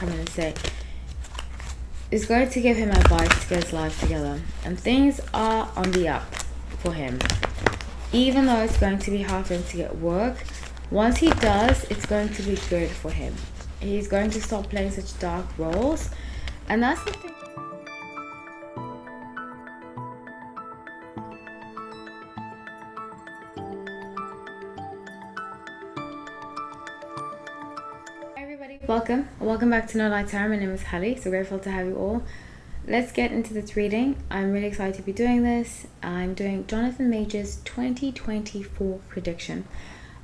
come in and say, is going to give him advice to get his life together. And things are on the up for him. Even though it's going to be hard for him to get work, once he does, it's going to be good for him. He's going to stop playing such dark roles. And that's the thing. Hi everybody, welcome back to No Light Tarot. My name is Hallie, so grateful to have you all. Let's get into this reading. I'm really excited to be doing this. I'm doing Jonathon Majors 2024 prediction.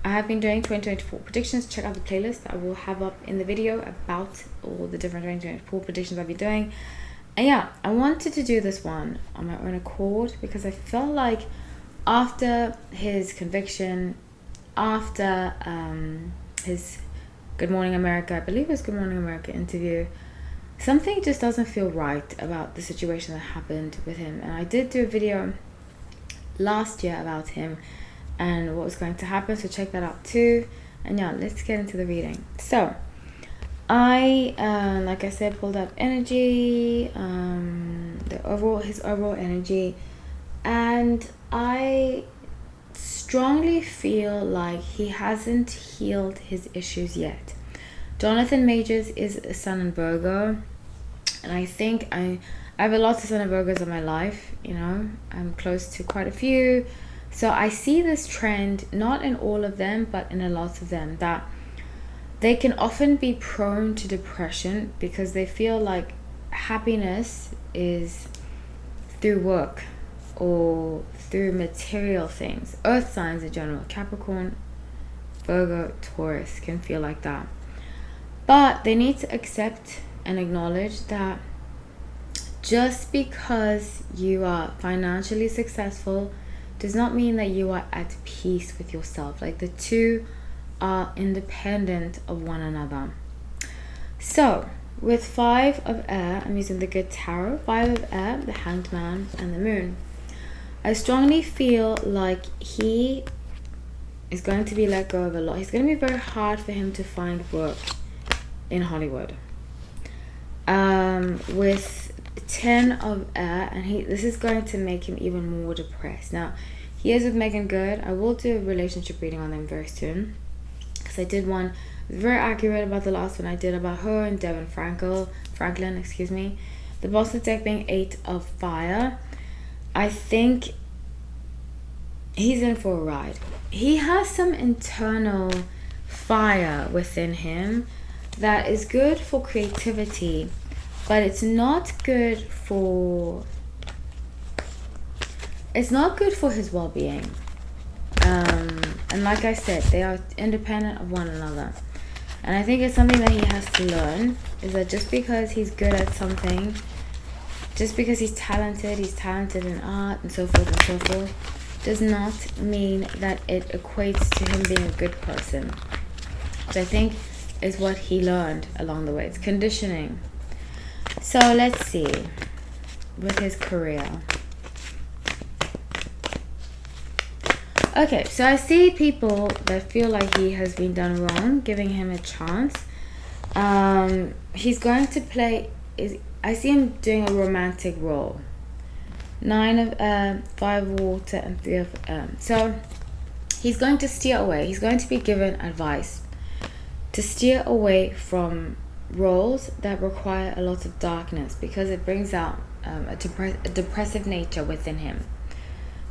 I have been doing 2024 predictions. Check out the playlist that I will have up in the video about all the different 2024 predictions I'll be doing. And yeah, I wanted to do this one on my own accord because I felt like after his conviction, after his Good Morning America, I believe it was Good Morning America interview, something just doesn't feel right about the situation that happened with him. And I did do a video last year about him and what was going to happen, so check that out too. And yeah, let's get into the reading. So I like I said, pulled up energy, his overall energy, and I strongly feel like he hasn't healed his issues yet. Jonathon Majors is a Sun in Virgo, and I think I have a lot of Sun in Virgos in my life. You know, I'm close to quite a few, so I see this trend, not in all of them, but in a lot of them, that they can often be prone to depression because they feel like happiness is through work or through material things. Earth signs in general, Capricorn, Virgo, Taurus, can feel like that. But they need to accept and acknowledge that just because you are financially successful does not mean that you are at peace with yourself. Like, the two are independent of one another. So with 5 of air, I'm using the Good Tarot, 5 of air, the Hanged Man, and the Moon. I strongly feel like he is going to be let go of a lot. It's going to be very hard for him to find work in Hollywood. With 10 of air, and this is going to make him even more depressed. Now, he is with Megan Good. I will do a relationship reading on them very soon, because I did one very accurate about the last one I did about her and Devin Franklin, excuse me. The Boston deck being 8 of fire. I think he's in for a ride. He has some internal fire within him that is good for creativity, but it's not good for his well-being. And like I said, they are independent of one another. And I think it's something that he has to learn, is that just because he's good at something, just because he's talented in art and so forth, does not mean that it equates to him being a good person. Which I think is what he learned along the way. It's conditioning. So let's see with his career. Okay, so I see people that feel like he has been done wrong, giving him a chance. He's going to play, I see him doing a romantic role. 9 of air, 5 of water, and 3 of air. So he's going to steer away. He's going to be given advice to steer away from roles that require a lot of darkness, because it brings out a depressive nature within him.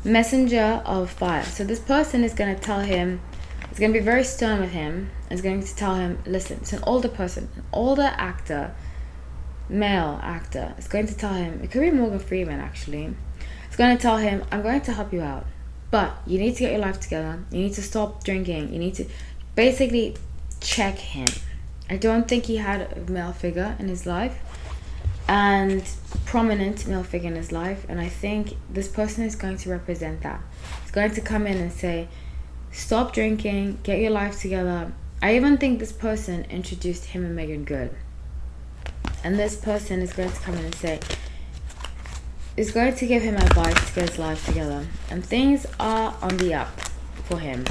Messenger of fire. So this person is going to tell him, it's going to be very stern with him. It's going to tell him, listen, it's an older person, an older actor, male actor. It's going to tell him, it could be Morgan Freeman actually. It's going to tell him, I'm going to help you out, but you need to get your life together. You need to stop drinking. You need to basically check him. I don't think he had a male figure in his life, and prominent male figure in his life, and I think this person is going to represent that. It's going to come in and say, stop drinking, get your life together. I even think this person introduced him and Megan Good, and this person is going to come in and say, is going to give him advice to get his life together, and things are on the up for him.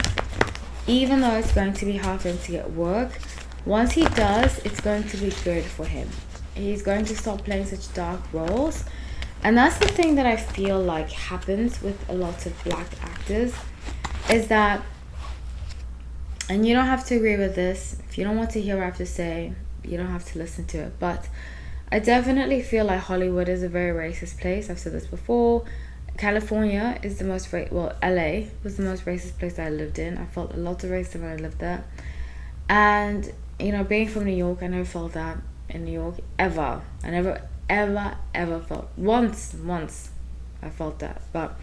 Even though it's going to be hard for him to get work, once he does, it's going to be good for him. He's going to stop playing such dark roles. And that's the thing that I feel like happens with a lot of black actors, is that, and you don't have to agree with this, if you don't want to hear what I have to say, you don't have to listen to it, but I definitely feel like Hollywood is a very racist place. I've said this before. California is the most LA was the most racist place that I lived in. I felt a lot of racism when I lived there. And, you know, being from New York, I never felt that in New York, ever. I never, ever felt, once I felt that. But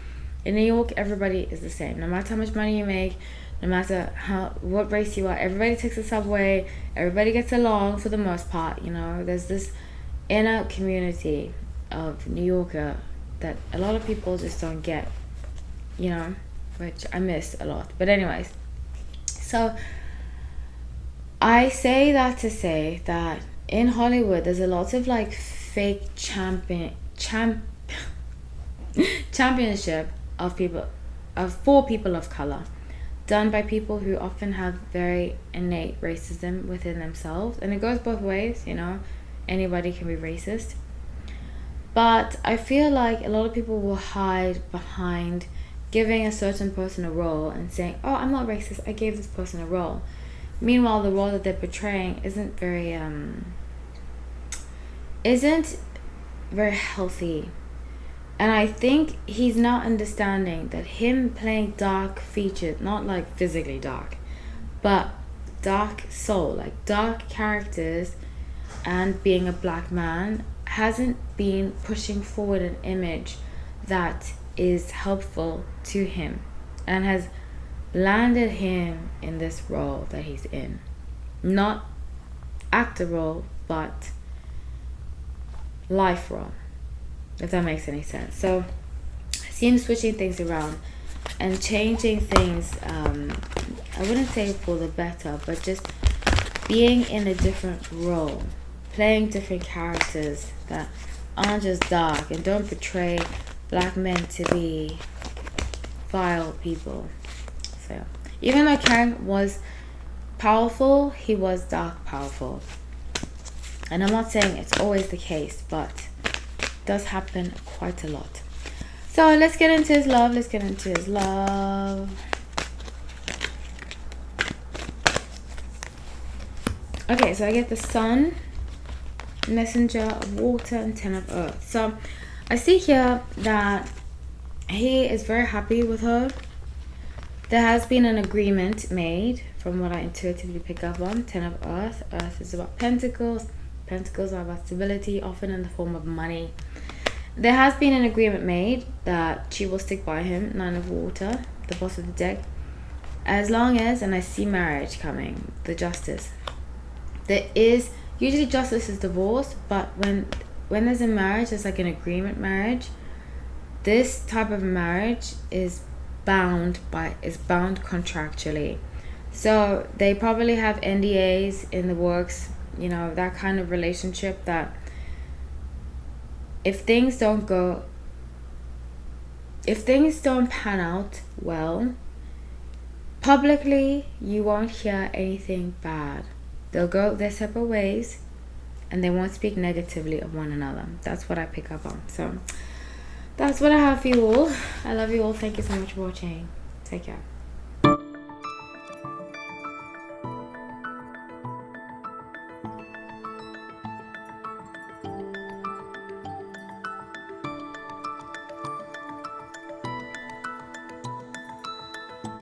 in New York, everybody is the same. No matter how much money you make, no matter what race you are, everybody takes the subway, everybody gets along for the most part, you know. There's this inner community of New Yorker that a lot of people just don't get, you know, which I miss a lot. But anyways, so I say that to say that in Hollywood there's a lot of like fake championship of people, for people of color, done by people who often have very innate racism within themselves. And it goes both ways, you know, anybody can be racist. But I feel like a lot of people will hide behind giving a certain person a role and saying, oh, I'm not racist, I gave this person a role. Meanwhile, the role that they're portraying isn't very healthy. And I think he's not understanding that him playing dark featured, not like physically dark, but dark soul, like dark characters, and being a black man hasn't been pushing forward an image that is helpful to him and has landed him in this role that he's in. Not actor role, but life role, if that makes any sense. So I see him switching things around and changing things, I wouldn't say for the better, but just being in a different role, playing different characters that aren't just dark and don't portray black men to be vile people. So even though Kang was powerful, he was dark powerful. And I'm not saying it's always the case, but it does happen quite a lot. So let's get into his love. Okay, so I get the Sun, Messenger of Water, and Ten of Earth. So I see here that he is very happy with her. There has been an agreement made, from what I intuitively pick up on. Ten of Earth. Earth is about pentacles. Pentacles are about stability, often in the form of money. There has been an agreement made that she will stick by him. Nine of Water, the boss of the deck. As long as, and I see marriage coming, the Justice. There is, usually justice is divorce, but when there's a marriage, there's like an agreement marriage. This type of marriage is bound contractually. So they probably have NDAs in the works, you know, that kind of relationship that if things don't pan out well, publicly you won't hear anything bad. They'll go their separate ways and they won't speak negatively of one another. That's what I pick up on. So that's what I have for you all. I love you all. Thank you so much for watching. Take care.